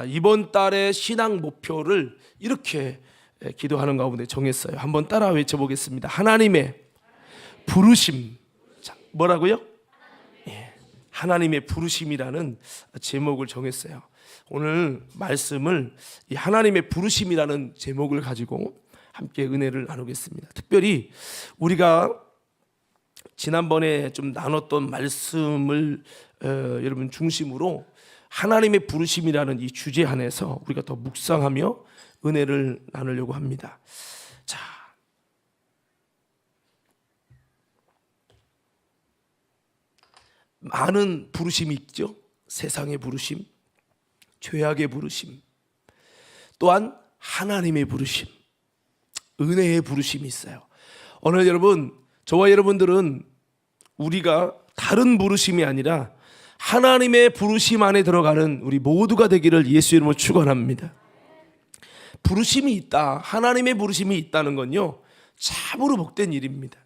이번 달의 신앙 목표를 이렇게 기도하는 가운데 정했어요. 한번 따라 외쳐보겠습니다. 하나님의 부르심. 자, 뭐라고요? 하나님의 부르심이라는 제목을 정했어요. 오늘 말씀을 이 하나님의 부르심이라는 제목을 가지고 함께 은혜를 나누겠습니다. 특별히 우리가 지난번에 좀 나눴던 말씀을 여러분 중심으로 하나님의 부르심이라는 이 주제 안에서 우리가 더 묵상하며 은혜를 나누려고 합니다. 자, 많은 부르심이 있죠. 세상의 부르심, 죄악의 부르심, 또한 하나님의 부르심, 은혜의 부르심이 있어요. 오늘 여러분, 저와 여러분들은 우리가 다른 부르심이 아니라 하나님의 부르심 안에 들어가는 우리 모두가 되기를 예수 이름으로 축원합니다. 부르심이 있다, 하나님의 부르심이 있다는 건요, 참으로 복된 일입니다.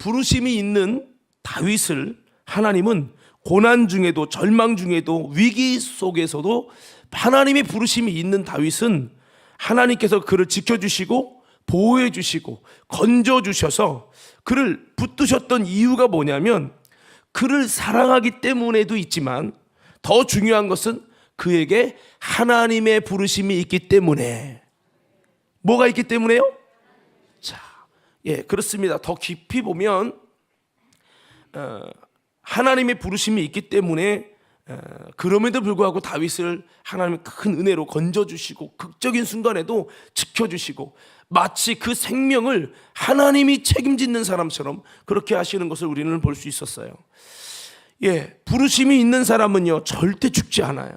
부르심이 있는 다윗을 하나님은 고난 중에도, 절망 중에도, 위기 속에서도 하나님의 부르심이 있는 다윗은 하나님께서 그를 지켜주시고 보호해 주시고 건져 주셔서 그를 붙드셨던 이유가 뭐냐면 그를 사랑하기 때문에도 있지만 더 중요한 것은 그에게 하나님의 부르심이 있기 때문에. 뭐가 있기 때문에요? 자, 그렇습니다. 더 깊이 보면 하나님의 부르심이 있기 때문에 그럼에도 불구하고 다윗을 하나님의 큰 은혜로 건져주시고 극적인 순간에도 지켜주시고 마치 그 생명을 하나님이 책임짓는 사람처럼 그렇게 하시는 것을 우리는 볼 수 있었어요. 부르심이 있는 사람은요 절대 죽지 않아요.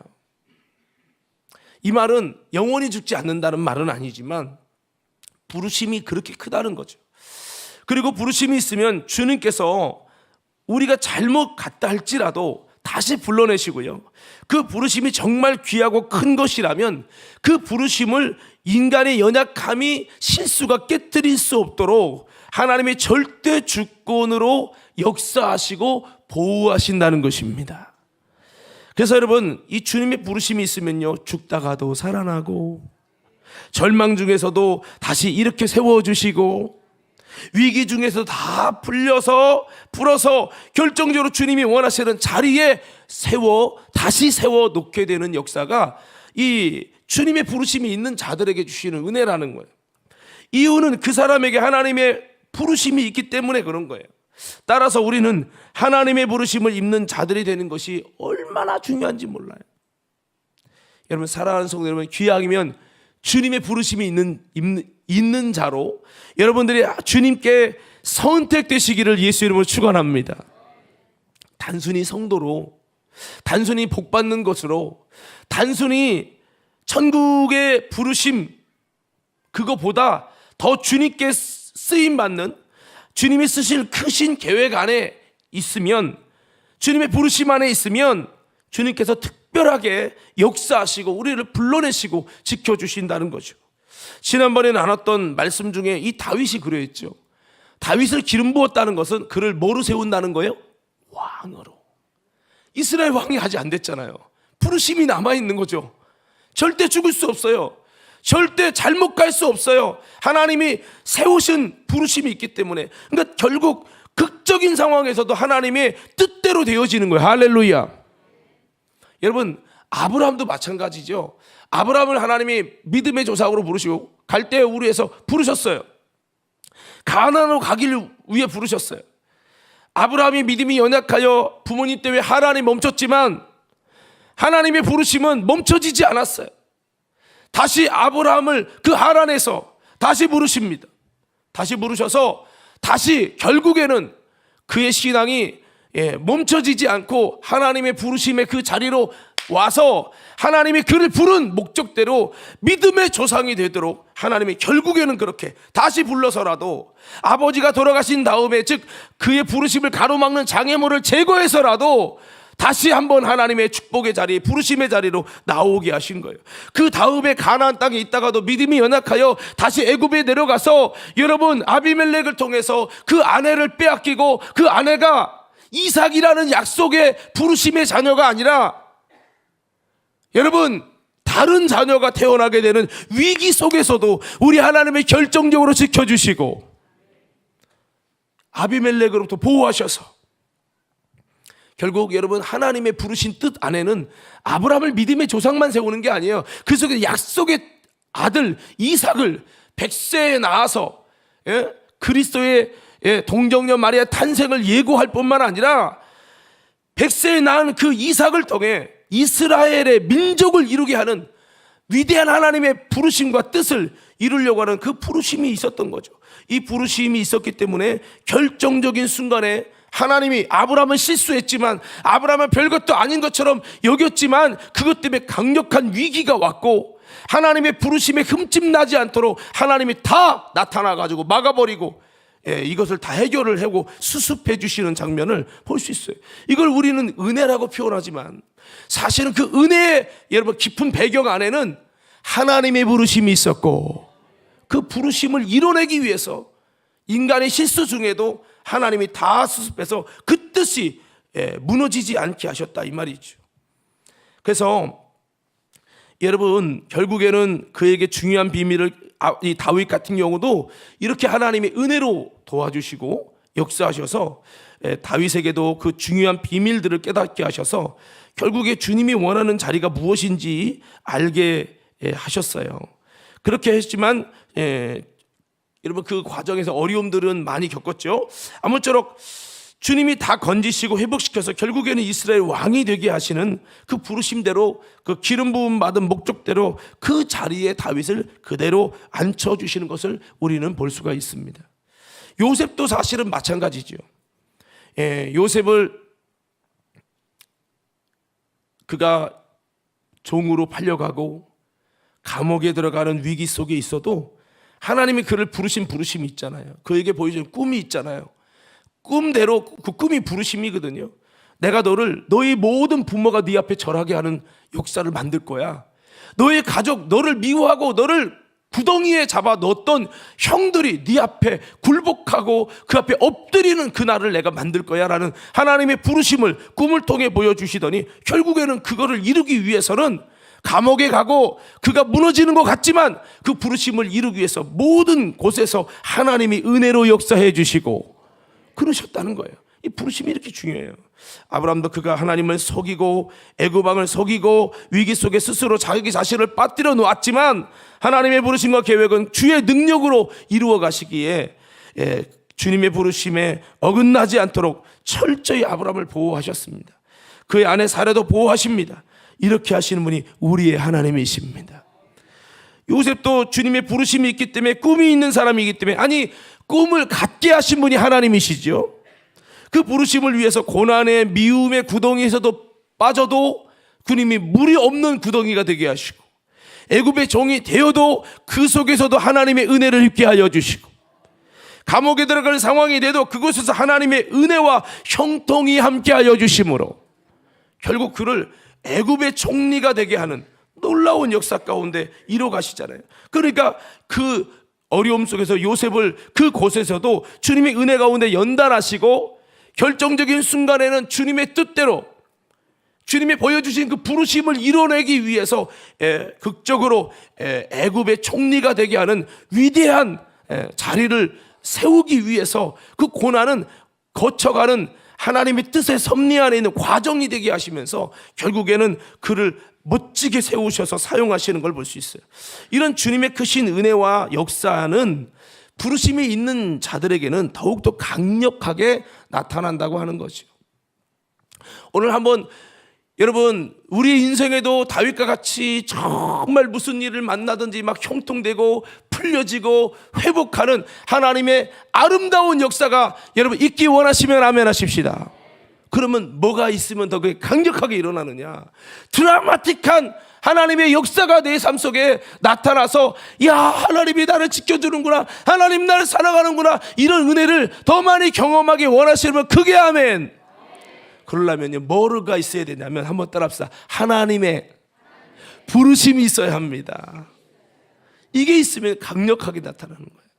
이 말은 영원히 죽지 않는다는 말은 아니지만 부르심이 그렇게 크다는 거죠. 그리고 부르심이 있으면 주님께서 우리가 잘못 갔다 할지라도 다시 불러내시고요, 그 부르심이 정말 귀하고 큰 것이라면 그 부르심을 인간의 연약함이 실수가 깨뜨릴 수 없도록 하나님의 절대 주권으로 역사하시고 보호하신다는 것입니다. 그래서 여러분, 이 주님의 부르심이 있으면요 죽다가도 살아나고 절망 중에서도 다시 이렇게 세워주시고 위기 중에서 다 풀어서 결정적으로 주님이 원하시는 자리에 다시 세워 놓게 되는 역사가 이 주님의 부르심이 있는 자들에게 주시는 은혜라는 거예요. 이유는 그 사람에게 하나님의 부르심이 있기 때문에 그런 거예요. 따라서 우리는 하나님의 부르심을 입는 자들이 되는 것이 얼마나 중요한지 몰라요. 여러분, 사랑하는 성도 여러분, 귀하면 주님의 부르심이 있는 자로 여러분들이 주님께 선택되시기를 예수 이름으로 축원합니다. 단순히 성도로, 단순히 복받는 것으로, 단순히 천국의 부르심 그거보다 더 주님께 쓰임받는, 주님이 쓰실 크신 계획 안에 있으면, 주님의 부르심 안에 있으면 주님께서 특별하게 역사하시고 우리를 불러내시고 지켜주신다는 거죠. 지난번에 나눴던 말씀 중에 이 다윗이 그랬죠. 다윗을 기름 부었다는 것은 그를 뭐로 세운다는 거예요? 왕으로. 이스라엘 왕이 아직 안 됐잖아요. 부르심이 남아있는 거죠. 절대 죽을 수 없어요. 절대 잘못 갈 수 없어요. 하나님이 세우신 부르심이 있기 때문에. 그러니까 결국 극적인 상황에서도 하나님의 뜻대로 되어지는 거예요. 할렐루야. 여러분, 아브라함도 마찬가지죠. 아브라함을 하나님이 믿음의 조상으로 부르시고 갈대아 우르에서 부르셨어요. 가나안으로 가기를 위해 부르셨어요. 아브라함이 믿음이 연약하여 부모님 때문에 하란이 멈췄지만 하나님의 부르심은 멈춰지지 않았어요. 다시 아브라함을 그 하란에서 다시 부르십니다. 다시 부르셔서 다시 결국에는 그의 신앙이 멈춰지지 않고 하나님의 부르심의 그 자리로 와서 하나님이 그를 부른 목적대로 믿음의 조상이 되도록 하나님이 결국에는 그렇게 다시 불러서라도 아버지가 돌아가신 다음에, 즉 그의 부르심을 가로막는 장애물을 제거해서라도 다시 한번 하나님의 축복의 자리, 부르심의 자리로 나오게 하신 거예요. 그 다음에 가나안 땅에 있다가도 믿음이 연약하여 다시 애굽에 내려가서 여러분 아비멜렉을 통해서 그 아내를 빼앗기고 그 아내가 이삭이라는 약속의 부르심의 자녀가 아니라 여러분, 다른 자녀가 태어나게 되는 위기 속에서도 우리 하나님의 결정적으로 지켜주시고 아비멜렉으로부터 보호하셔서 결국 여러분, 하나님의 부르신 뜻 안에는 아브라함을 믿음의 조상만 세우는 게 아니에요. 그 속에 약속의 아들 이삭을 100세에 낳아서 그리스도의 동정녀 마리아 탄생을 예고할 뿐만 아니라 100세에 낳은 그 이삭을 통해 이스라엘의 민족을 이루게 하는 위대한 하나님의 부르심과 뜻을 이루려고 하는 그 부르심이 있었던 거죠. 이 부르심이 있었기 때문에 결정적인 순간에 하나님이 아브라함은 실수했지만, 아브라함은 별것도 아닌 것처럼 여겼지만 그것 때문에 강력한 위기가 왔고 하나님의 부르심에 흠집 나지 않도록 하나님이 다 나타나가지고 막아버리고 이것을 다 해결을 하고 수습해 주시는 장면을 볼 수 있어요. 이걸 우리는 은혜라고 표현하지만 사실은 그 은혜의 여러분 깊은 배경 안에는 하나님의 부르심이 있었고, 그 부르심을 이뤄내기 위해서 인간의 실수 중에도 하나님이 다 수습해서 그 뜻이 무너지지 않게 하셨다, 이 말이죠. 그래서 여러분, 결국에는 그에게 중요한 비밀을, 이 다윗 같은 경우도 이렇게 하나님의 은혜로 도와주시고 역사하셔서 다윗에게도 그 중요한 비밀들을 깨닫게 하셔서 결국에 주님이 원하는 자리가 무엇인지 알게 하셨어요. 그렇게 했지만 여러분, 그 과정에서 어려움들은 많이 겪었죠. 아무쪼록 주님이 다 건지시고 회복시켜서 결국에는 이스라엘 왕이 되게 하시는 그 부르심대로, 그 기름 부음 받은 목적대로 그 자리에 다윗을 그대로 앉혀주시는 것을 우리는 볼 수가 있습니다. 요셉도 사실은 마찬가지죠. 요셉을 그가 종으로 팔려가고 감옥에 들어가는 위기 속에 있어도 하나님이 그를 부르신 부르심이 있잖아요. 그에게 보여준 꿈이 있잖아요. 꿈대로, 그 꿈이 부르심이거든요. 내가 너희 모든 부모가 네 앞에 절하게 하는 역사를 만들 거야. 너의 가족, 너를 미워하고 너를 구덩이에 잡아 넣었던 형들이 네 앞에 굴복하고 그 앞에 엎드리는 그날을 내가 만들 거야 라는 하나님의 부르심을 꿈을 통해 보여주시더니, 결국에는 그거를 이루기 위해서는 감옥에 가고 그가 무너지는 것 같지만 그 부르심을 이루기 위해서 모든 곳에서 하나님이 은혜로 역사해 주시고 그러셨다는 거예요. 이 부르심이 이렇게 중요해요. 아브라함도 그가 하나님을 속이고 애굽 왕을 속이고 위기 속에 스스로 자기 자신을 빠뜨려 놓았지만 하나님의 부르심과 계획은 주의 능력으로 이루어 가시기에 주님의 부르심에 어긋나지 않도록 철저히 아브라함을 보호하셨습니다. 그의 아내 사라도 보호하십니다. 이렇게 하시는 분이 우리의 하나님이십니다. 요셉도 주님의 부르심이 있기 때문에, 꿈이 있는 사람이기 때문에, 아니 꿈을 갖게 하신 분이 하나님이시죠. 그 부르심을 위해서 고난의 미움의 구덩이에서도 빠져도 주님이 물이 없는 구덩이가 되게 하시고, 애굽의 종이 되어도 그 속에서도 하나님의 은혜를 입게 하여 주시고, 감옥에 들어갈 상황이 돼도 그곳에서 하나님의 은혜와 형통이 함께 하여 주심으로 결국 그를 애굽의 총리가 되게 하는 놀라운 역사 가운데 이뤄 가시잖아요. 그러니까 그 어려움 속에서 요셉을 그 곳에서도 주님의 은혜 가운데 연단하시고 결정적인 순간에는 주님의 뜻대로 주님이 보여주신 그 부르심을 이뤄내기 위해서 극적으로 애굽의 총리가 되게 하는 위대한 자리를 세우기 위해서 그 고난은 거쳐가는 하나님의 뜻의 섭리 안에 있는 과정이 되게 하시면서 결국에는 그를 멋지게 세우셔서 사용하시는 걸 볼 수 있어요. 이런 주님의 크신 은혜와 역사는 부르심이 있는 자들에게는 더욱더 강력하게 나타난다고 하는 거죠. 오늘 한번 여러분, 우리 인생에도 다윗과 같이 정말 무슨 일을 만나든지 막 형통되고 풀려지고 회복하는 하나님의 아름다운 역사가 여러분 있기 원하시면 아멘 하십시다. 그러면 뭐가 있으면 더 그게 강력하게 일어나느냐? 드라마틱한 하나님의 역사가 내 삶 속에 나타나서, 야, 하나님이 나를 지켜주는구나, 하나님 나를 사랑하는구나, 이런 은혜를 더 많이 경험하기 원하시면 크게 아멘. 그러려면요, 뭐가 있어야 되냐면, 한번 따라합시다. 하나님의 부르심이 있어야 합니다. 이게 있으면 강력하게 나타나는 거예요.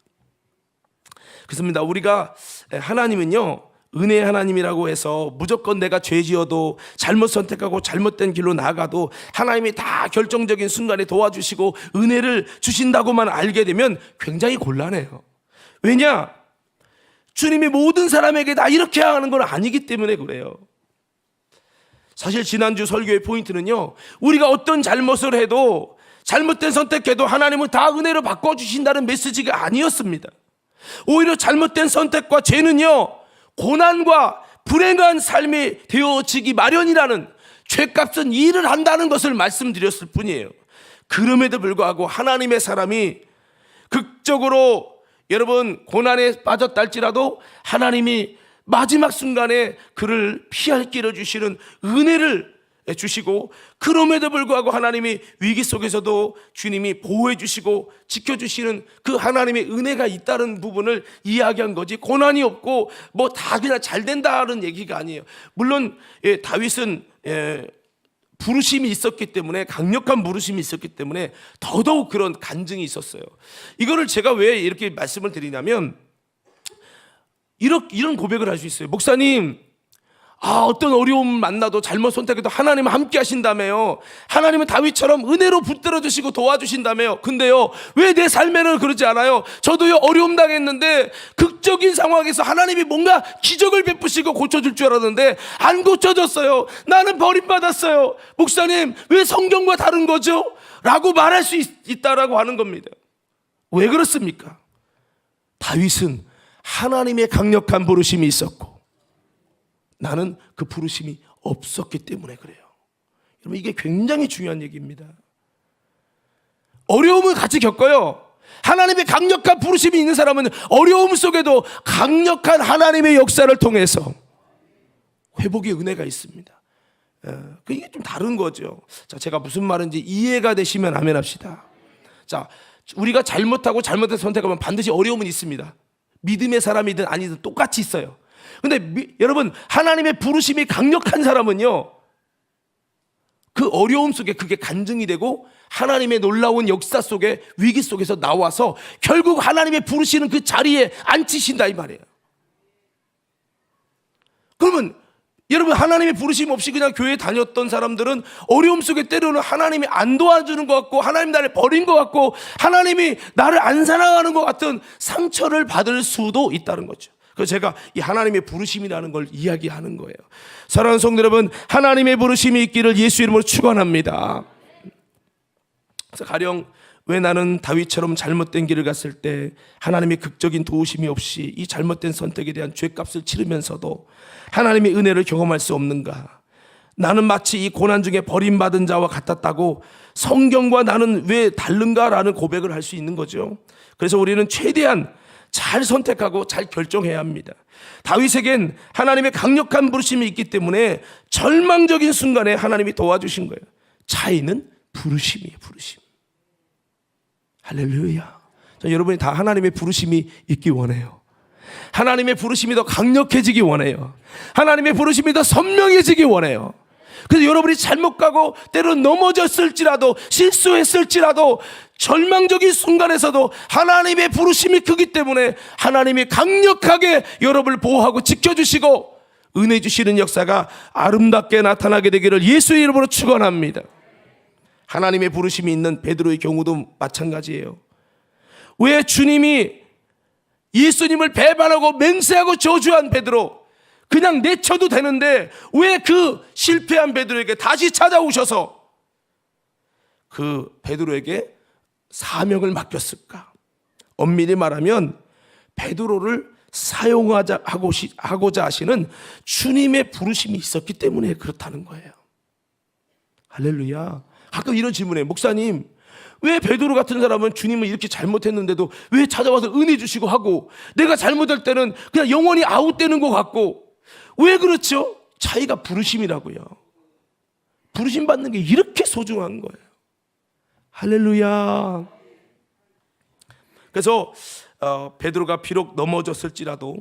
그렇습니다. 우리가 하나님은요, 은혜 하나님이라고 해서 무조건 내가 죄 지어도 잘못 선택하고 잘못된 길로 나아가도 하나님이 다 결정적인 순간에 도와주시고 은혜를 주신다고만 알게 되면 굉장히 곤란해요. 왜냐? 주님이 모든 사람에게 다 이렇게 하는 건 아니기 때문에 그래요. 사실 지난주 설교의 포인트는요, 우리가 어떤 잘못을 해도 잘못된 선택해도 하나님은 다 은혜로 바꿔주신다는 메시지가 아니었습니다. 오히려 잘못된 선택과 죄는요, 고난과 불행한 삶이 되어지기 마련이라는 죄값은 일을 한다는 것을 말씀드렸을 뿐이에요. 그럼에도 불구하고 하나님의 사람이 극적으로 여러분 고난에 빠졌다 할지라도 하나님이 마지막 순간에 그를 피할 길을 주시는 은혜를 주시고, 그럼에도 불구하고 하나님이 위기 속에서도 주님이 보호해 주시고 지켜주시는 그 하나님의 은혜가 있다는 부분을 이야기한 거지, 고난이 없고 뭐 다 그냥 잘 된다는 얘기가 아니에요. 물론 다윗은 부르심이 있었기 때문에, 강력한 부르심이 있었기 때문에 더더욱 그런 간증이 있었어요. 이거를 제가 왜 이렇게 말씀을 드리냐면, 이런 고백을 할 수 있어요. 목사님, 어떤 어려움 만나도 잘못 선택해도 하나님은 함께 하신다며요. 하나님은 다윗처럼 은혜로 붙들어 주시고 도와주신다며요. 근데요, 왜 내 삶에는 그러지 않아요? 저도요, 어려움 당했는데 극적인 상황에서 하나님이 뭔가 기적을 베푸시고 고쳐줄 줄 알았는데 안 고쳐졌어요. 나는 버림받았어요. 목사님, 왜 성경과 다른 거죠? 라고 말할 수 있다라고 하는 겁니다. 왜 그렇습니까? 다윗은 하나님의 강력한 부르심이 있었고 나는 그 부르심이 없었기 때문에 그래요. 여러분, 이게 굉장히 중요한 얘기입니다. 어려움을 같이 겪어요. 하나님의 강력한 부르심이 있는 사람은 어려움 속에도 강력한 하나님의 역사를 통해서 회복의 은혜가 있습니다. 이게 좀 다른 거죠. 자, 제가 무슨 말인지 이해가 되시면 아멘 합시다. 자, 우리가 잘못하고 잘못된 선택하면 반드시 어려움은 있습니다. 믿음의 사람이든 아니든 똑같이 있어요. 근데 여러분, 하나님의 부르심이 강력한 사람은요, 그 어려움 속에 그게 간증이 되고 하나님의 놀라운 역사 속에, 위기 속에서 나와서 결국 하나님의 부르시는 그 자리에 앉히신다 이 말이에요. 그러면 여러분, 하나님의 부르심 없이 그냥 교회 다녔던 사람들은 어려움 속에 때로는 하나님이 안 도와주는 것 같고, 하나님 나를 버린 것 같고, 하나님이 나를 안 사랑하는 것 같은 상처를 받을 수도 있다는 거죠. 그래서 제가 이 하나님의 부르심이라는 걸 이야기하는 거예요. 사랑하는 성도 여러분, 하나님의 부르심이 있기를 예수 이름으로 축원합니다. 그래서 가령 왜 나는 다윗처럼 잘못된 길을 갔을 때 하나님의 극적인 도우심이 없이 이 잘못된 선택에 대한 죄값을 치르면서도 하나님의 은혜를 경험할 수 없는가? 나는 마치 이 고난 중에 버림받은 자와 같았다고 성경과 나는 왜 다른가라는 고백을 할 수 있는 거죠. 그래서 우리는 최대한 잘 선택하고 잘 결정해야 합니다. 다윗에겐 하나님의 강력한 부르심이 있기 때문에 절망적인 순간에 하나님이 도와주신 거예요. 차이는 부르심이에요, 부르심. 할렐루야. 여러분이 다 하나님의 부르심이 있기 원해요. 하나님의 부르심이 더 강력해지기 원해요. 하나님의 부르심이 더 선명해지기 원해요. 그래서 여러분이 잘못 가고 때로는 넘어졌을지라도, 실수했을지라도, 절망적인 순간에서도 하나님의 부르심이 크기 때문에 하나님이 강력하게 여러분을 보호하고 지켜주시고 은혜 주시는 역사가 아름답게 나타나게 되기를 예수의 이름으로 축원합니다. 하나님의 부르심이 있는 베드로의 경우도 마찬가지예요. 왜 주님이 예수님을 배반하고 맹세하고 저주한 베드로, 그냥 내쳐도 되는데 왜 그 실패한 베드로에게 다시 찾아오셔서 그 베드로에게 사명을 맡겼을까? 엄밀히 말하면 베드로를 사용하고자 하시는 주님의 부르심이 있었기 때문에 그렇다는 거예요. 할렐루야. 가끔 이런 질문해요. 목사님, 왜 베드로 같은 사람은 주님은 이렇게 잘못했는데도 왜 찾아와서 은혜 주시고 하고, 내가 잘못할 때는 그냥 영원히 아웃되는 것 같고, 왜 그렇죠? 차이가 부르심이라고요. 부르심 받는 게 이렇게 소중한 거예요. 할렐루야. 그래서 베드로가 비록 넘어졌을지라도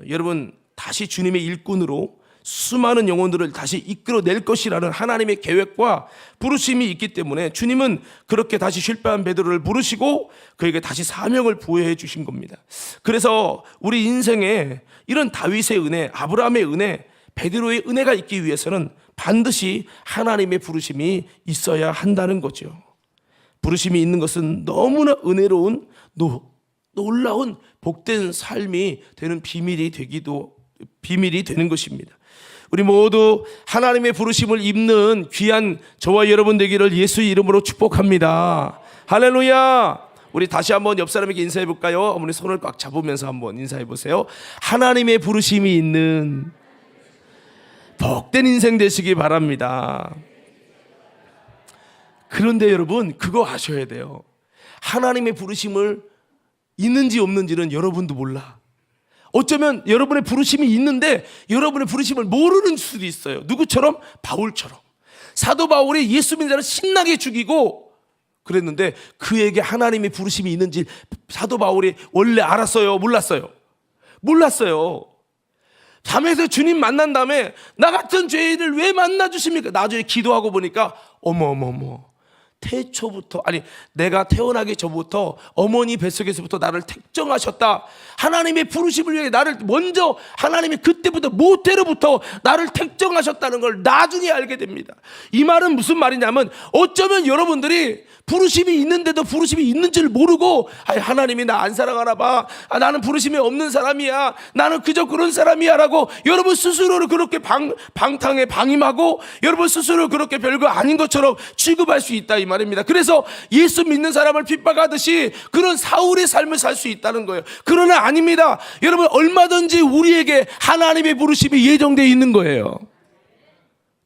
여러분, 다시 주님의 일꾼으로 수많은 영혼들을 다시 이끌어낼 것이라는 하나님의 계획과 부르심이 있기 때문에 주님은 그렇게 다시 실패한 베드로를 부르시고 그에게 다시 사명을 부여해 주신 겁니다. 그래서 우리 인생에 이런 다윗의 은혜, 아브라함의 은혜, 베드로의 은혜가 있기 위해서는 반드시 하나님의 부르심이 있어야 한다는 거죠. 부르심이 있는 것은 너무나 은혜로운 놀라운 복된 삶이 되는 비밀이 되는 것입니다. 우리 모두 하나님의 부르심을 입는 귀한 저와 여러분 되기를 예수의 이름으로 축복합니다. 할렐루야. 우리 다시 한번 옆 사람에게 인사해 볼까요? 어머니 손을 꽉 잡으면서 한번 인사해 보세요. 하나님의 부르심이 있는 복된 인생 되시기 바랍니다. 그런데 여러분, 그거 아셔야 돼요. 하나님의 부르심을 있는지 없는지는 여러분도 몰라. 어쩌면 여러분의 부르심이 있는데 여러분의 부르심을 모르는 수도 있어요. 누구처럼? 바울처럼. 사도 바울이 예수 믿는 자를 신나게 죽이고 그랬는데 그에게 하나님의 부르심이 있는지 사도 바울이 원래 알았어요? 몰랐어요? 몰랐어요. 밤에서 주님 만난 다음에 나 같은 죄인을 왜 만나 주십니까? 나중에 기도하고 보니까 어머 태초부터, 아니 내가 태어나기 전부터 어머니 뱃속에서부터 나를 택정하셨다. 하나님의 부르심을 위해 나를 먼저 하나님이 그때부터 모태로부터 나를 택정하셨다는 걸 나중에 알게 됩니다. 이 말은 무슨 말이냐면 어쩌면 여러분들이 부르심이 있는데도 부르심이 있는 줄 모르고 하나님이 나 안 사랑하나 봐. 나는 부르심이 없는 사람이야. 나는 그저 그런 사람이야 라고 여러분 스스로를 그렇게 방탕에 방임하고 여러분 스스로 그렇게 별거 아닌 것처럼 취급할 수 있다 이 말입니다. 그래서 예수 믿는 사람을 핍박하듯이 그런 사울의 삶을 살 수 있다는 거예요. 그러나 아닙니다. 여러분 얼마든지 우리에게 하나님의 부르심이 예정되어 있는 거예요.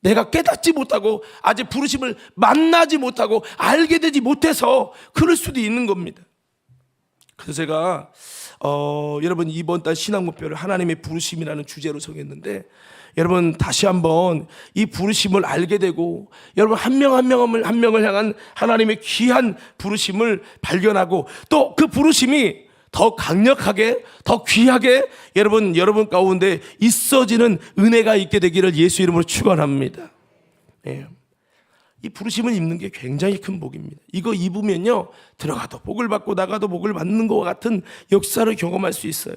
내가 깨닫지 못하고 아직 부르심을 만나지 못하고 알게 되지 못해서 그럴 수도 있는 겁니다. 그래서 제가 여러분 이번 달 신앙 목표를 하나님의 부르심이라는 주제로 정했는데 여러분 다시 한번 이 부르심을 알게 되고 여러분 한 명 한 명을 향한 하나님의 귀한 부르심을 발견하고 또 그 부르심이 더 강력하게 더 귀하게 여러분 가운데 있어지는 은혜가 있게 되기를 예수 이름으로 축원합니다. 예. 이 부르심을 입는 게 굉장히 큰 복입니다. 이거 입으면요 들어가도 복을 받고 나가도 복을 받는 것 같은 역사를 경험할 수 있어요.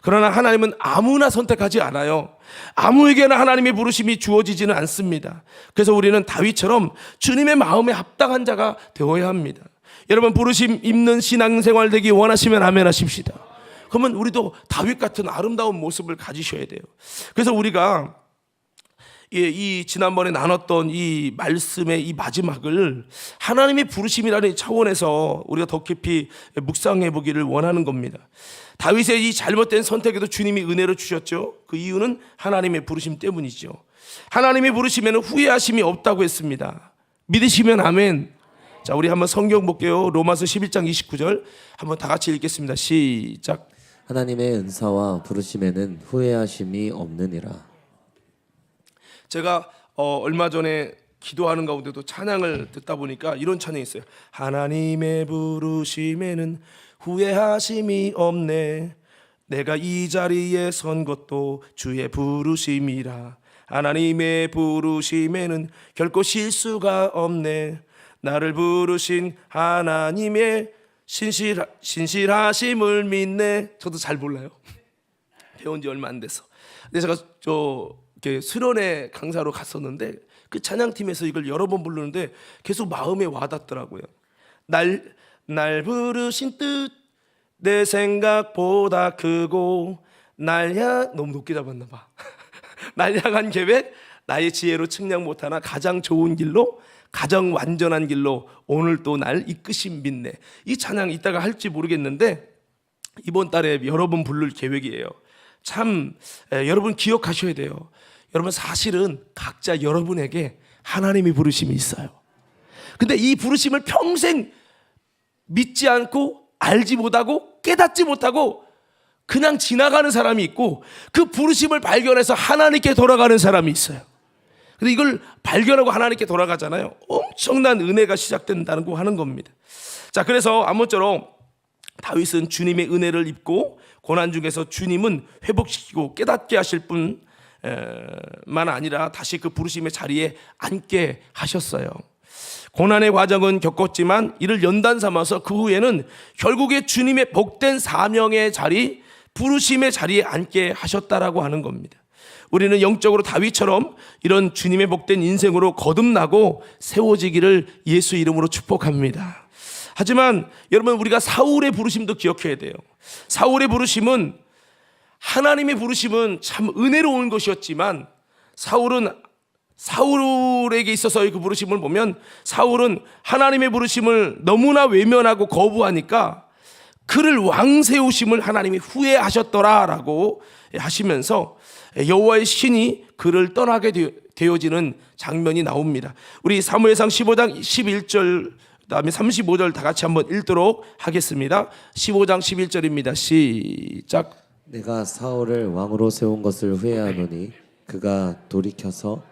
그러나 하나님은 아무나 선택하지 않아요. 아무에게나 하나님의 부르심이 주어지지는 않습니다. 그래서 우리는 다윗처럼 주님의 마음에 합당한 자가 되어야 합니다. 여러분 부르심 입는 신앙생활 되기 원하시면 아멘 하십시다. 그러면 우리도 다윗 같은 아름다운 모습을 가지셔야 돼요. 그래서 우리가 이 지난번에 나눴던 이 말씀의 이 마지막을 하나님의 부르심이라는 차원에서 우리가 더 깊이 묵상해 보기를 원하는 겁니다. 다윗의 이 잘못된 선택에도 주님이 은혜를 주셨죠. 그 이유는 하나님의 부르심 때문이죠. 하나님의 부르심에는 후회하심이 없다고 했습니다. 믿으시면 아멘. 자, 우리 한번 성경 볼게요. 로마서 11장 29절 한번 다 같이 읽겠습니다. 시작. 하나님의 은사와 부르심에는 후회하심이 없느니라. 제가 얼마 전에 기도하는 가운데도 찬양을 듣다 보니까 이런 찬양이 있어요. 하나님의 부르심에는 후회하심이 없네. 내가 이 자리에 선 것도 주의 부르심이라. 하나님의 부르심에는 결코 실수가 없네. 나를 부르신 하나님의 신실하심을 믿네. 저도 잘 몰라요. 배운 지 얼마 안 돼서. 근데 제가 이렇게 수련회 강사로 갔었는데 그 찬양팀에서 이걸 여러 번 부르는데 계속 마음에 와닿더라고요. 날 부르신 뜻 내 생각보다 크고 너무 높게 잡았나 봐. 날 향한 계획 나의 지혜로 측량 못하나 가장 좋은 길로 가장 완전한 길로 오늘 또 날 이끄신 믿네. 이 찬양 이따가 할지 모르겠는데 이번 달에 여러 번 부를 계획이에요. 참 여러분 기억하셔야 돼요. 여러분 사실은 각자 여러분에게 하나님의 부르심이 있어요. 근데 이 부르심을 평생 믿지 않고 알지 못하고 깨닫지 못하고 그냥 지나가는 사람이 있고 그 부르심을 발견해서 하나님께 돌아가는 사람이 있어요. 근데 이걸 발견하고 하나님께 돌아가잖아요. 엄청난 은혜가 시작된다는 거 하는 겁니다. 자, 그래서 아무쪼록 다윗은 주님의 은혜를 입고 고난 중에서 주님은 회복시키고 깨닫게 하실 분, 만 아니라 다시 그 부르심의 자리에 앉게 하셨어요. 고난의 과정은 겪었지만 이를 연단 삼아서 그 후에는 결국에 주님의 복된 사명의 자리, 부르심의 자리에 앉게 하셨다라고 하는 겁니다. 우리는 영적으로 다윗처럼 이런 주님의 복된 인생으로 거듭나고 세워지기를 예수 이름으로 축복합니다. 하지만 여러분, 우리가 사울의 부르심도 기억해야 돼요. 사울의 부르심은, 하나님의 부르심은 참 은혜로운 것이었지만 사울에게 있어서의 그 부르심을 보면 사울은 하나님의 부르심을 너무나 외면하고 거부하니까 그를 왕 세우심을 하나님이 후회하셨더라라고 하시면서 여호와의 신이 그를 떠나게 되어지는 장면이 나옵니다. 우리 사무엘상 15장 11절 그다음에 35절 다 같이 한번 읽도록 하겠습니다. 15장 11절입니다. 시작. 내가 사울을 왕으로 세운 것을 후회하노니 그가 돌이켜서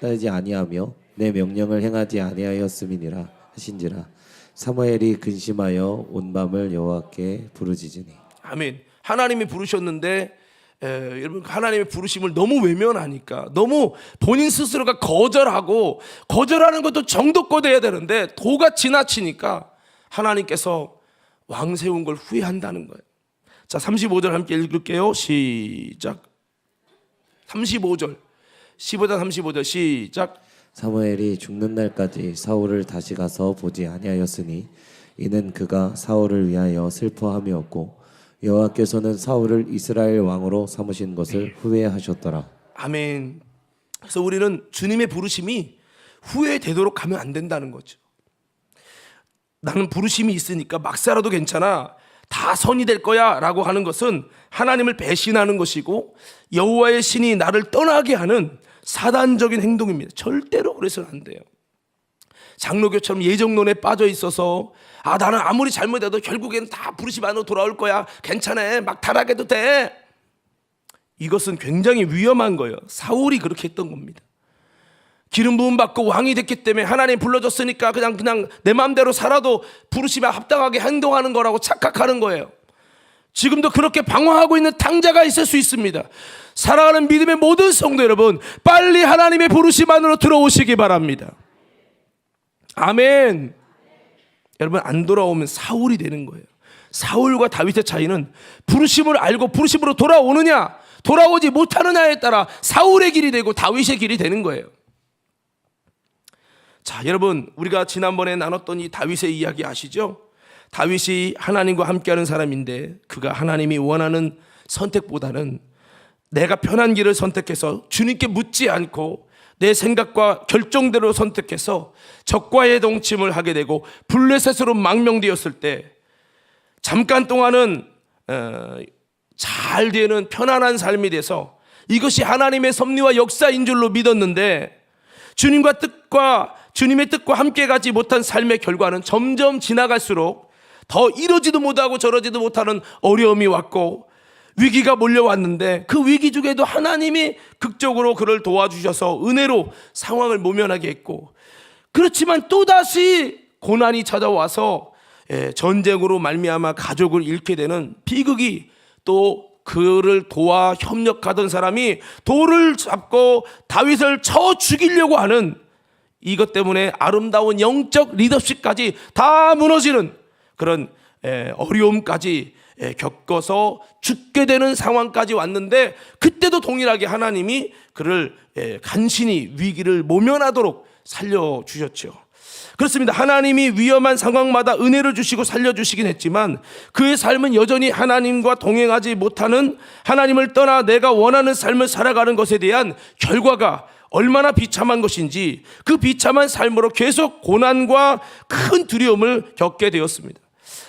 따르지 아니하며 내 명령을 행하지 아니하였음이니라 하신지라. 사무엘이 근심하여 온 밤을 여호와께 부르짖으니. 아멘. 하나님이 부르셨는데 여러분, 하나님의 부르심을 너무 외면하니까, 너무 본인 스스로가 거절하는 것도 정도껏 해야 되는데 도가 지나치니까 하나님께서 왕 세운 걸 후회한다는 거예요. 자, 35절 함께 읽을게요. 시작. 35절 15장 35절 시작. 사무엘이 죽는 날까지 사울을 다시 가서 보지 아니하였으니 이는 그가 사울을 위하여 슬퍼함이었고 여호와께서는 사울을 이스라엘 왕으로 삼으신 것을 후회하셨더라. 아멘. 그래서 우리는 주님의 부르심이 후회되도록 하면 안 된다는 거죠. 나는 부르심이 있으니까 막 살아도 괜찮아, 다 선이 될 거야 라고 하는 것은 하나님을 배신하는 것이고 여호와의 신이 나를 떠나게 하는 사단적인 행동입니다. 절대로 그래서는 안 돼요. 장로교처럼 예정론에 빠져 있어서 나는 아무리 잘못해도 결국에는 다 부르심 안으로 돌아올 거야, 괜찮아, 막 타락해도 돼, 이것은 굉장히 위험한 거예요. 사울이 그렇게 했던 겁니다. 기름 부음 받고 왕이 됐기 때문에 하나님 불러줬으니까 그냥 내 마음대로 살아도 부르심에 합당하게 행동하는 거라고 착각하는 거예요. 지금도 그렇게 방황하고 있는 탕자가 있을 수 있습니다. 사랑하는 믿음의 모든 성도 여러분, 빨리 하나님의 부르심 안으로 들어오시기 바랍니다. 아멘. 여러분, 안 돌아오면 사울이 되는 거예요. 사울과 다윗의 차이는 부르심을 알고 부르심으로 돌아오느냐 돌아오지 못하느냐에 따라 사울의 길이 되고 다윗의 길이 되는 거예요. 자, 여러분, 우리가 지난번에 나눴던 이 다윗의 이야기 아시죠? 다윗이 하나님과 함께하는 사람인데 그가 하나님이 원하는 선택보다는 내가 편한 길을 선택해서 주님께 묻지 않고 내 생각과 결정대로 선택해서 적과의 동침을 하게 되고 블레셋으로 망명되었을 때 잠깐 동안은 잘 되는 편안한 삶이 돼서 이것이 하나님의 섭리와 역사인 줄로 믿었는데 주님의 뜻과 함께 가지 못한 삶의 결과는 점점 지나갈수록 더 이러지도 못하고 저러지도 못하는 어려움이 왔고 위기가 몰려왔는데 그 위기 중에도 하나님이 극적으로 그를 도와주셔서 은혜로 상황을 모면하게 했고, 그렇지만 또다시 고난이 찾아와서 전쟁으로 말미암아 가족을 잃게 되는 비극이, 또 그를 도와 협력하던 사람이 돌을 잡고 다윗을 쳐 죽이려고 하는 이것 때문에 아름다운 영적 리더십까지 다 무너지는 그런 어려움까지 겪어서 죽게 되는 상황까지 왔는데, 그때도 동일하게 하나님이 그를 간신히 위기를 모면하도록 살려주셨죠. 그렇습니다. 하나님이 위험한 상황마다 은혜를 주시고 살려주시긴 했지만 그의 삶은 여전히 하나님과 동행하지 못하는, 하나님을 떠나 내가 원하는 삶을 살아가는 것에 대한 결과가 얼마나 비참한 것인지 그 비참한 삶으로 계속 고난과 큰 두려움을 겪게 되었습니다.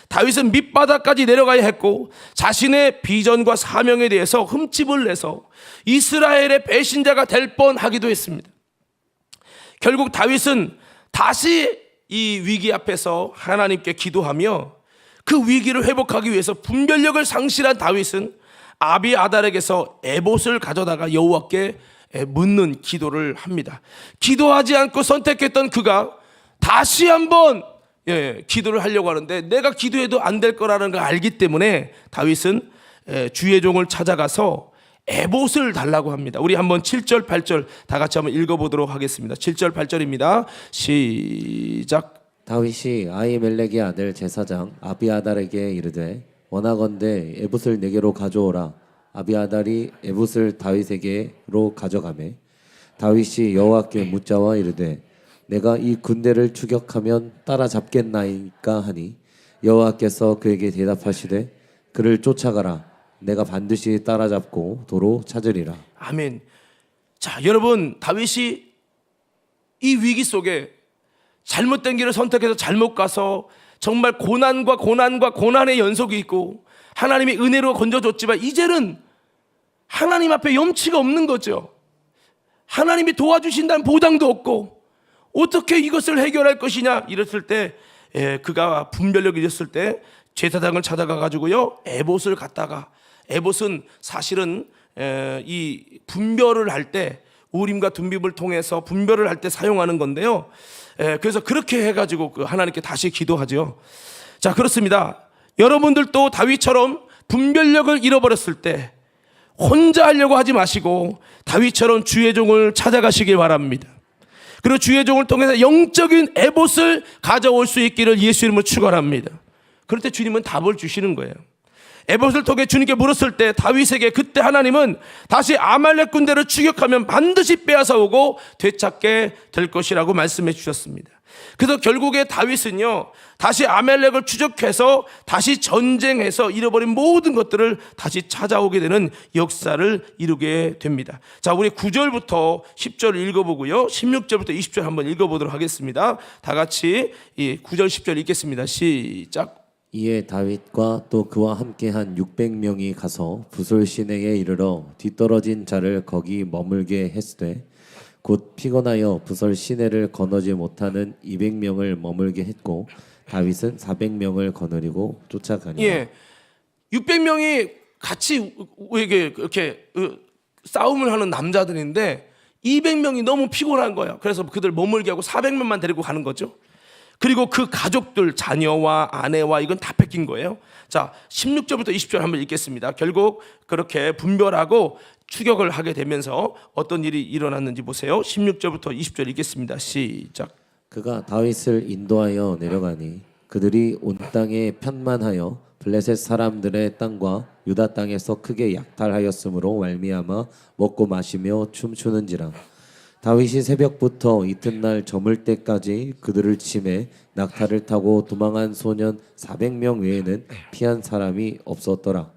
다윗은 밑바닥까지 내려가야 했고 자신의 비전과 사명에 대해서 흠집을 내서 이스라엘의 배신자가 될 뻔하기도 했습니다. 결국 다윗은 다시 이 위기 앞에서 하나님께 기도하며 그 위기를 회복하기 위해서 분별력을 상실한 다윗은 아비아달에게서 에봇을 가져다가 여호와께 묻는 기도를 합니다. 기도하지 않고 선택했던 그가 다시 한번 기도를 하려고 하는데 내가 기도해도 안 될 거라는 걸 알기 때문에 다윗은 주의 종을 찾아가서 에봇을 달라고 합니다. 우리 한번 7절 8절 다 같이 한번 읽어보도록 하겠습니다. 7절 8절입니다. 시작. 다윗이 아히멜렉의 아들 제사장 아비아달에게 이르되 원하건대 에봇을 내게로 가져오라. 아비아달이 에봇을 다윗에게로 가져가매 다윗이 여호와께 묻자와 이르되 내가 이 군대를 추격하면 따라잡겠나이까 하니 여호와께서 그에게 대답하시되 그를 쫓아가라. 내가 반드시 따라잡고 도로 찾으리라. 아멘. 자, 여러분, 다윗이 이 위기 속에 잘못된 길을 선택해서 잘못 가서 정말 고난의 연속이 있고 하나님이 은혜로 건져줬지만 이제는 하나님 앞에 염치가 없는 거죠. 하나님이 도와주신다는 보장도 없고 어떻게 이것을 해결할 것이냐 이랬을 때 그가 분별력이 있었을 때 제사장을 찾아가 가지고요 에봇을 갖다가, 에봇은 사실은 이 분별을 할 때 우림과 둠빔을 통해서 분별을 할 때 사용하는 건데요. 그래서 그렇게 해가지고 그 하나님께 다시 기도하죠. 자, 그렇습니다. 여러분들도 다윗처럼 분별력을 잃어버렸을 때 혼자 하려고 하지 마시고 다윗처럼 주의 종을 찾아가시길 바랍니다. 그리고 주의 종을 통해서 영적인 에봇을 가져올 수 있기를 예수 이름으로 축원합니다. 그럴 때 주님은 답을 주시는 거예요. 에봇을 통해 주님께 물었을 때 다윗에게 그때 하나님은 다시 아말렉 군대를 추격하면 반드시 빼앗아 오고 되찾게 될 것이라고 말씀해 주셨습니다. 그래서 결국에 다윗은요 다시 아말렉을 추적해서 다시 전쟁해서 잃어버린 모든 것들을 다시 찾아오게 되는 역사를 이루게 됩니다. 자, 우리 9절부터 10절을 읽어보고요 16절부터 20절 한번 읽어보도록 하겠습니다. 다 같이 이 9절 10절 읽겠습니다. 시작. 이에 다윗과 또 그와 함께한 600명이 가서 부솔 시내에 이르러 뒤떨어진 자를 거기 머물게 했으되 곧 피곤하여 부솔 시내를 건너지 못하는 200명을 머물게 했고 다윗은 400명을 거느리고 쫓아가니라. 예, 600명이 같이 이렇게 싸움을 하는 남자들인데 200명이 너무 피곤한 거예요. 그래서 그들 머물게 하고 400명만 데리고 가는 거죠. 그리고 그 가족들, 자녀와 아내와 이건 다 뺏긴 거예요. 자, 16절부터 20절 한번 읽겠습니다. 결국 그렇게 분별하고 추격을 하게 되면서 어떤 일이 일어났는지 보세요. 16절부터 20절 읽겠습니다. 시작. 그가 다윗을 인도하여 내려가니 그들이 온 땅에 편만하여 블레셋 사람들의 땅과 유다 땅에서 크게 약탈하였으므로 말미암아 먹고 마시며 춤추는지라. 다윗이 새벽부터 이튿날 저물 때까지 그들을 치매 낙타를 타고 도망한 소년 400명 외에는 피한 사람이 없었더라.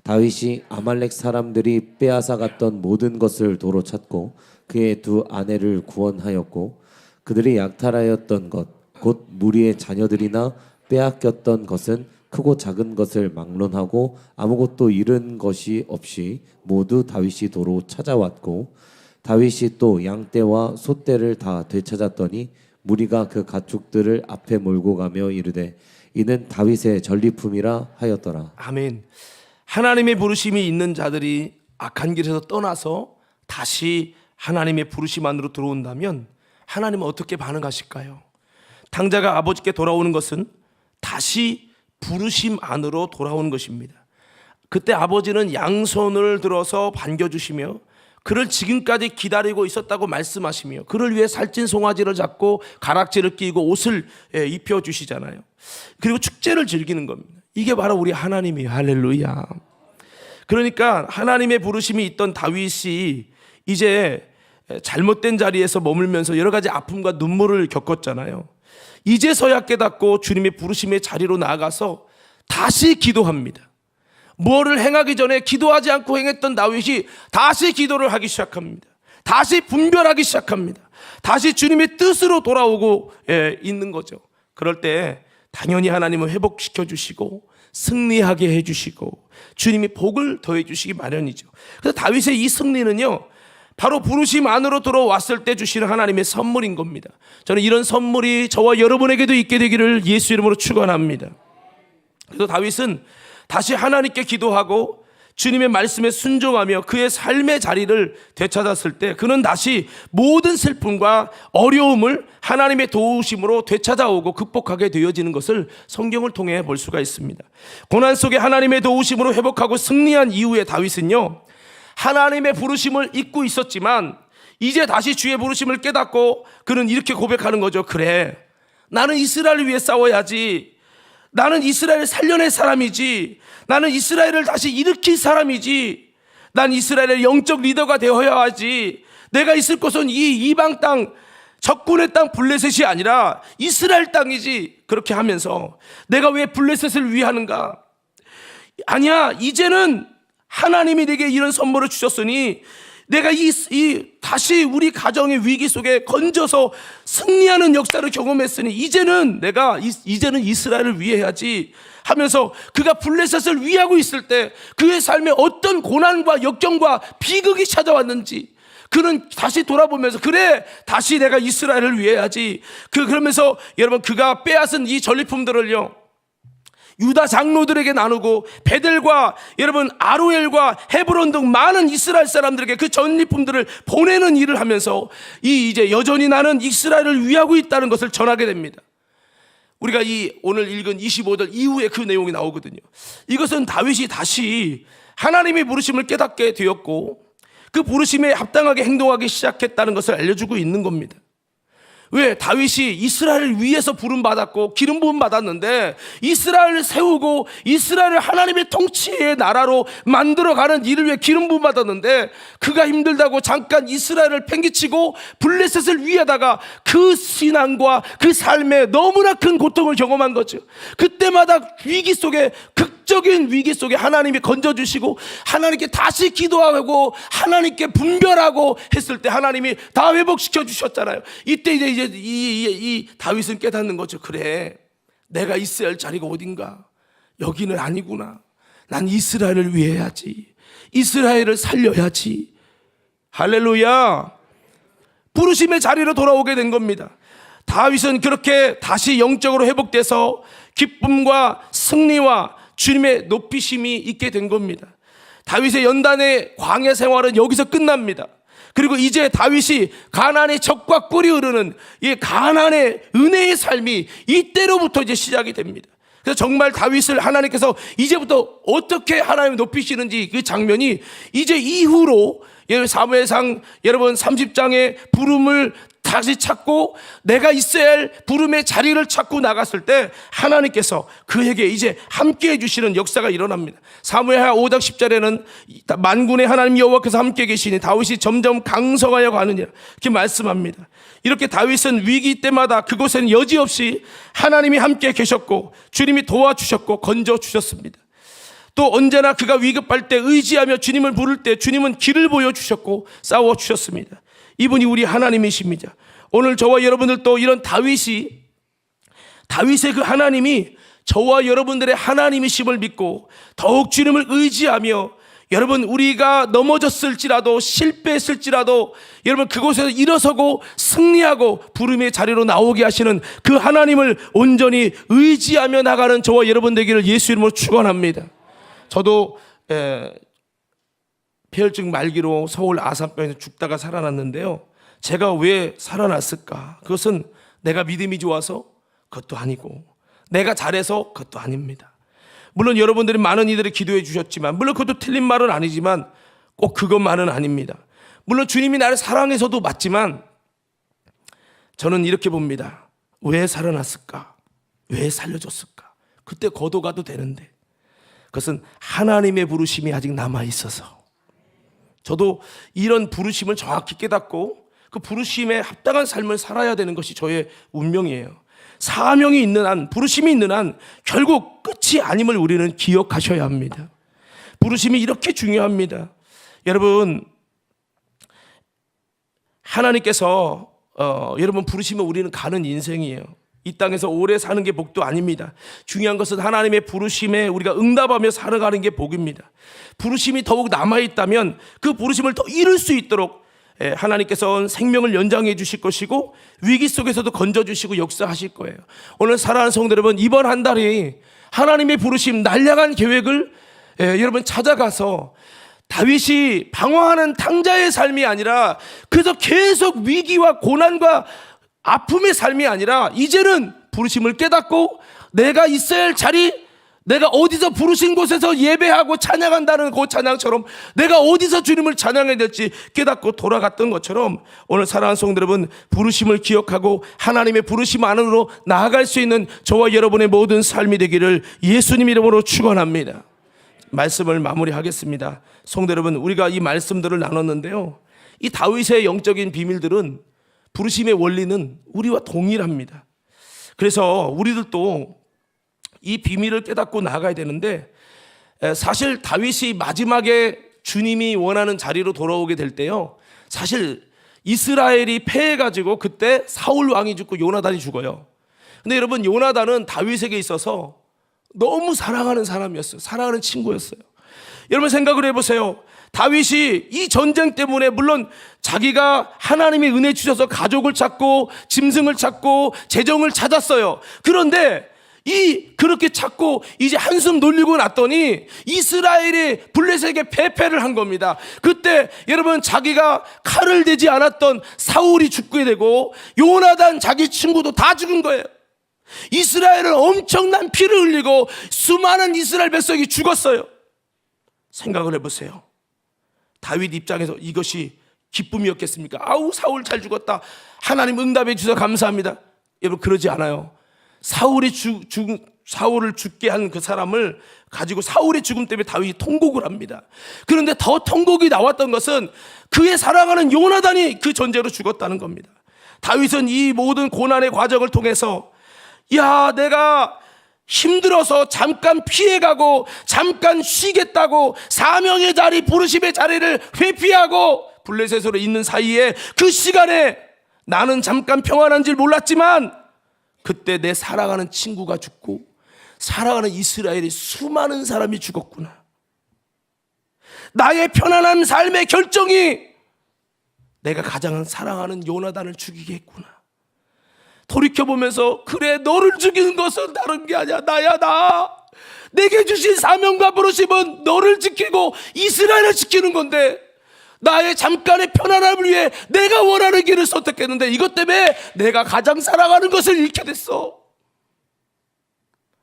다윗이 아말렉 사람들이 빼앗아 갔던 모든 것을 도로 찾고 그의 두 아내를 구원하였고 그들이 약탈하였던 것 곧 무리의 자녀들이나 빼앗겼던 것은 크고 작은 것을 막론하고 아무것도 잃은 것이 없이 모두 다윗이 도로 찾아왔고 다윗이 또 양떼와 소떼를 다 되찾았더니 무리가 그 가축들을 앞에 몰고 가며 이르되 이는 다윗의 전리품이라 하였더라. 아멘. 하나님의 부르심이 있는 자들이 악한 길에서 떠나서 다시 하나님의 부르심 안으로 들어온다면 하나님은 어떻게 반응하실까요? 당자가 아버지께 돌아오는 것은 다시 부르심 안으로 돌아오는 것입니다. 그때 아버지는 양손을 들어서 반겨주시며 그를 지금까지 기다리고 있었다고 말씀하시며 그를 위해 살찐 송아지를 잡고 가락지를 끼고 옷을 입혀주시잖아요. 그리고 축제를 즐기는 겁니다. 이게 바로 우리 하나님이에요. 할렐루야. 그러니까 하나님의 부르심이 있던 다윗이 이제 잘못된 자리에서 머물면서 여러 가지 아픔과 눈물을 겪었잖아요. 이제서야 깨닫고 주님의 부르심의 자리로 나아가서 다시 기도합니다. 뭐를 행하기 전에 기도하지 않고 행했던 다윗이 다시 기도를 하기 시작합니다. 다시 분별하기 시작합니다. 다시 주님의 뜻으로 돌아오고 있는 거죠. 그럴 때 당연히 하나님은 회복시켜 주시고 승리하게 해주시고 주님이 복을 더해 주시기 마련이죠. 그래서 다윗의 이 승리는요 바로 부르심 안으로 들어왔을 때 주시는 하나님의 선물인 겁니다. 저는 이런 선물이 저와 여러분에게도 있게 되기를 예수 이름으로 축원합니다. 그래서 다윗은 다시 하나님께 기도하고 주님의 말씀에 순종하며 그의 삶의 자리를 되찾았을 때 그는 다시 모든 슬픔과 어려움을 하나님의 도우심으로 되찾아오고 극복하게 되어지는 것을 성경을 통해 볼 수가 있습니다. 고난 속에 하나님의 도우심으로 회복하고 승리한 이후에 다윗은요 하나님의 부르심을 잊고 있었지만 이제 다시 주의 부르심을 깨닫고 그는 이렇게 고백하는 거죠. 그래, 나는 이스라엘을 위해 싸워야지. 나는 이스라엘을 살려낼 사람이지. 나는 이스라엘을 다시 일으킬 사람이지. 난 이스라엘의 영적 리더가 되어야 하지. 내가 있을 곳은 이 이방 땅, 적군의 땅 블레셋이 아니라 이스라엘 땅이지. 그렇게 하면서 내가 왜 블레셋을 위하는가? 아니야, 이제는 하나님이 내게 이런 선물을 주셨으니 내가 다시 우리 가정의 위기 속에 건져서 승리하는 역사를 경험했으니 이제는 이스라엘을 위해야지 하면서 그가 블레셋을 위하고 있을 때 그의 삶에 어떤 고난과 역경과 비극이 찾아왔는지 그는 다시 돌아보면서 그래, 다시 내가 이스라엘을 위해야지. 그러면서 여러분, 그가 빼앗은 이 전리품들을요 유다 장로들에게 나누고 베델과 여러분 아로엘과 헤브론 등 많은 이스라엘 사람들에게 그 전리품들을 보내는 일을 하면서 이제 여전히 나는 이스라엘을 위하고 있다는 것을 전하게 됩니다. 우리가 이 오늘 읽은 25절 이후에 그 내용이 나오거든요. 이것은 다윗이 다시 하나님의 부르심을 깨닫게 되었고 그 부르심에 합당하게 행동하기 시작했다는 것을 알려주고 있는 겁니다. 왜? 다윗이 이스라엘을 위해서 부름받았고 기름 부음 받았는데 이스라엘을 세우고 이스라엘을 하나님의 통치의 나라로 만들어가는 일을 위해 기름 부음 받았는데 그가 힘들다고 잠깐 이스라엘을 팽개치고 블레셋을 위하다가 그 신앙과 그 삶에 너무나 큰 고통을 경험한 거죠. 그때마다 위기 속에, 극적인 위기 속에 하나님이 건져주시고 하나님께 다시 기도하고 하나님께 분별하고 했을 때 하나님이 다 회복시켜 주셨잖아요. 이때 이제 이 다윗은 깨닫는 거죠. 그래, 내가 있어야 할 자리가 어딘가? 여기는 아니구나. 난 이스라엘을 위해야지. 이스라엘을 살려야지. 할렐루야. 부르심의 자리로 돌아오게 된 겁니다. 다윗은 그렇게 다시 영적으로 회복돼서 기쁨과 승리와 주님의 높이심이 있게 된 겁니다. 다윗의 연단의 광야 생활은 여기서 끝납니다. 그리고 이제 다윗이 가나안의 적과 꿀이 흐르는 이 가나안의 은혜의 삶이 이때로부터 이제 시작이 됩니다. 그래서 정말 다윗을 하나님께서 이제부터 어떻게 하나님을 높이시는지 그 장면이 이제 이후로 사무엘상 여러분 30장의 부름을 다시 찾고 내가 있어야 할 부름의 자리를 찾고 나갔을 때 하나님께서 그에게 이제 함께 해주시는 역사가 일어납니다. 사무엘하 5장 10절에는 만군의 하나님 여호와께서 함께 계시니 다윗이 점점 강성하여 가느니라 이렇게 말씀합니다. 이렇게 다윗은 위기 때마다 그곳에는 여지없이 하나님이 함께 계셨고 주님이 도와주셨고 건져주셨습니다. 또 언제나 그가 위급할 때 의지하며 주님을 부를 때 주님은 길을 보여주셨고 싸워주셨습니다. 이분이 우리 하나님이십니다. 오늘 저와 여러분들도 이런 다윗의 그 하나님이 저와 여러분들의 하나님이심을 믿고 더욱 주님을 의지하며 여러분 우리가 넘어졌을지라도 실패했을지라도 여러분 그곳에서 일어서고 승리하고 부름의 자리로 나오게 하시는 그 하나님을 온전히 의지하며 나가는 저와 여러분 되기를 예수 이름으로 축원합니다. 저도 폐혈증 말기로 서울 아산병에서 죽다가 살아났는데요. 제가 왜 살아났을까? 그것은 내가 믿음이 좋아서 그것도 아니고 내가 잘해서 그것도 아닙니다. 물론 여러분들이 많은 이들을 기도해 주셨지만 물론 그것도 틀린 말은 아니지만 꼭 그것만은 아닙니다. 물론 주님이 나를 사랑해서도 맞지만 저는 이렇게 봅니다. 왜 살아났을까? 왜 살려줬을까? 그때 거둬가도 되는데 그것은 하나님의 부르심이 아직 남아있어서 저도 이런 부르심을 정확히 깨닫고 그 부르심에 합당한 삶을 살아야 되는 것이 저의 운명이에요. 사명이 있는 한, 부르심이 있는 한 결국 끝이 아님을 우리는 기억하셔야 합니다. 부르심이 이렇게 중요합니다. 여러분 하나님께서 여러분 부르시면 우리는 가는 인생이에요. 이 땅에서 오래 사는 게 복도 아닙니다. 중요한 것은 하나님의 부르심에 우리가 응답하며 살아가는 게 복입니다. 부르심이 더욱 남아있다면 그 부르심을 더 이룰 수 있도록 하나님께서는 생명을 연장해 주실 것이고 위기 속에서도 건져주시고 역사하실 거예요. 오늘 사랑하는 성도 여러분, 이번 한 달이 하나님의 부르심 날량한 계획을 여러분 찾아가서 다윗이 방황하는 탕자의 삶이 아니라 그래서 계속 위기와 고난과 아픔의 삶이 아니라 이제는 부르심을 깨닫고 내가 있어야 할 자리, 내가 어디서 부르신 곳에서 예배하고 찬양한다는 그 찬양처럼 내가 어디서 주님을 찬양해야 될지 깨닫고 돌아갔던 것처럼 오늘 사랑하는 성도 여러분, 부르심을 기억하고 하나님의 부르심 안으로 나아갈 수 있는 저와 여러분의 모든 삶이 되기를 예수님 이름으로 축원합니다. 말씀을 마무리하겠습니다. 성도 여러분, 우리가 이 말씀들을 나눴는데요, 이 다윗의 영적인 비밀들은, 부르심의 원리는 우리와 동일합니다. 그래서 우리들도 이 비밀을 깨닫고 나아가야 되는데, 사실 다윗이 마지막에 주님이 원하는 자리로 돌아오게 될 때요, 사실 이스라엘이 패해가지고 그때 사울 왕이 죽고 요나단이 죽어요. 근데 여러분, 요나단은 다윗에게 있어서 너무 사랑하는 사람이었어요. 사랑하는 친구였어요. 여러분 생각을 해보세요. 다윗이 이 전쟁 때문에 물론 자기가 하나님의 은혜 주셔서 가족을 찾고 짐승을 찾고 재정을 찾았어요. 그런데 그렇게 찾고 이제 한숨 돌리고 났더니 이스라엘이 블레셋에게 패패를 한 겁니다. 그때 여러분, 자기가 칼을 대지 않았던 사울이 죽게 되고 요나단 자기 친구도 다 죽은 거예요. 이스라엘은 엄청난 피를 흘리고 수많은 이스라엘 백성이 죽었어요. 생각을 해보세요. 다윗 입장에서 이것이 기쁨이었겠습니까? 아우, 사울 잘 죽었다, 하나님 응답해 주셔서 감사합니다. 여러분, 그러지 않아요. 사울을 죽게 한 그 사람을 가지고 사울의 죽음 때문에 다윗이 통곡을 합니다. 그런데 더 통곡이 나왔던 것은 그의 사랑하는 요나단이 그 전제로 죽었다는 겁니다. 다윗은 이 모든 고난의 과정을 통해서, 야, 내가 힘들어서 잠깐 피해가고 잠깐 쉬겠다고 사명의 자리, 부르심의 자리를 회피하고 블레셋으로 있는 사이에 그 시간에 나는 잠깐 평안한 줄 몰랐지만 그때 내 사랑하는 친구가 죽고 사랑하는 이스라엘의 수많은 사람이 죽었구나. 나의 편안한 삶의 결정이 내가 가장 사랑하는 요나단을 죽이게 했구나. 돌이켜보면서, 그래, 너를 죽이는 것은 다른 게 아니야. 나야, 나. 내게 주신 사명과 부르심은 너를 지키고 이스라엘을 지키는 건데, 나의 잠깐의 편안함을 위해 내가 원하는 길을 선택했는데 이것 때문에 내가 가장 사랑하는 것을 잃게 됐어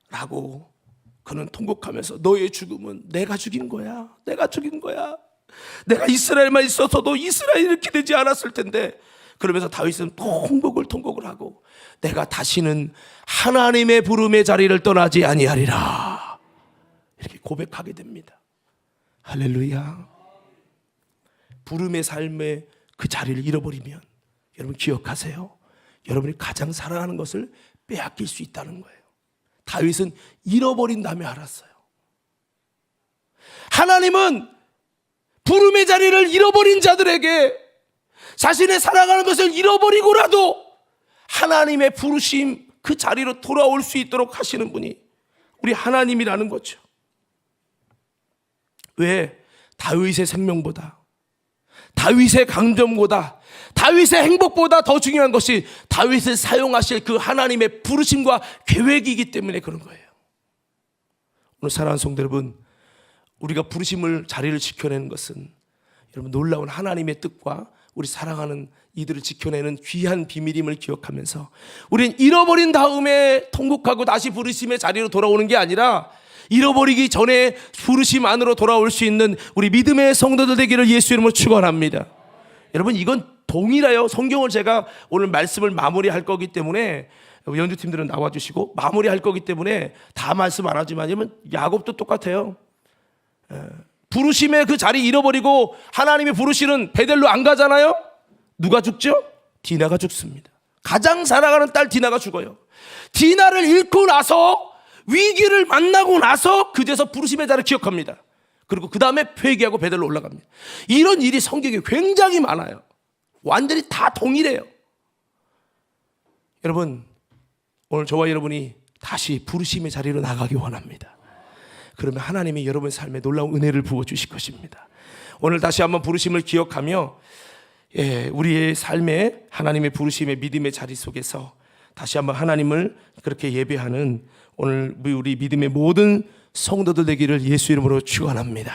라고 그는 통곡하면서, 너의 죽음은 내가 죽인 거야. 내가 죽인 거야. 내가 이스라엘만 있었어도 이스라엘이 이렇게 되지 않았을 텐데. 그러면서 다윗은 통곡을 하고, 내가 다시는 하나님의 부름의 자리를 떠나지 아니하리라, 이렇게 고백하게 됩니다. 할렐루야. 부름의 삶의 그 자리를 잃어버리면 여러분 기억하세요. 여러분이 가장 사랑하는 것을 빼앗길 수 있다는 거예요. 다윗은 잃어버린 다음에 알았어요. 하나님은 부름의 자리를 잃어버린 자들에게 자신의 사랑하는 것을 잃어버리고라도 하나님의 부르심 그 자리로 돌아올 수 있도록 하시는 분이 우리 하나님이라는 거죠. 왜? 다윗의 생명보다, 다윗의 강점보다, 다윗의 행복보다 더 중요한 것이 다윗을 사용하실 그 하나님의 부르심과 계획이기 때문에 그런 거예요. 오늘 사랑하는 성도 여러분, 우리가 부르심을 자리를 지켜내는 것은 여러분 놀라운 하나님의 뜻과 우리 사랑하는 이들을 지켜내는 귀한 비밀임을 기억하면서 우리는 잃어버린 다음에 통곡하고 다시 부르심의 자리로 돌아오는 게 아니라 잃어버리기 전에 부르심 안으로 돌아올 수 있는 우리 믿음의 성도들 되기를 예수 이름으로 축원합니다. 여러분, 이건 동일해요. 성경을 제가 오늘 말씀을 마무리할 거기 때문에 연주팀들은 나와주시고 마무리할 거기 때문에 다 말씀 안 하지만 야곱도 똑같아요. 부르심의 그 자리 잃어버리고 하나님이 부르시는 베델로 안 가잖아요. 누가 죽죠? 디나가 죽습니다. 가장 사랑하는 딸 디나가 죽어요. 디나를 잃고 나서, 위기를 만나고 나서 그제서 부르심의 자리를 기억합니다. 그리고 그 다음에 회개하고 베델로 올라갑니다. 이런 일이 성경에 굉장히 많아요. 완전히 다 동일해요. 여러분, 오늘 저와 여러분이 다시 부르심의 자리로 나가기 원합니다. 그러면 하나님이 여러분의 삶에 놀라운 은혜를 부어주실 것입니다. 오늘 다시 한번 부르심을 기억하며 우리의 삶에 하나님의 부르심의 믿음의 자리 속에서 다시 한번 하나님을 그렇게 예배하는 오늘 우리 믿음의 모든 성도들 되기를 예수 이름으로 축원합니다.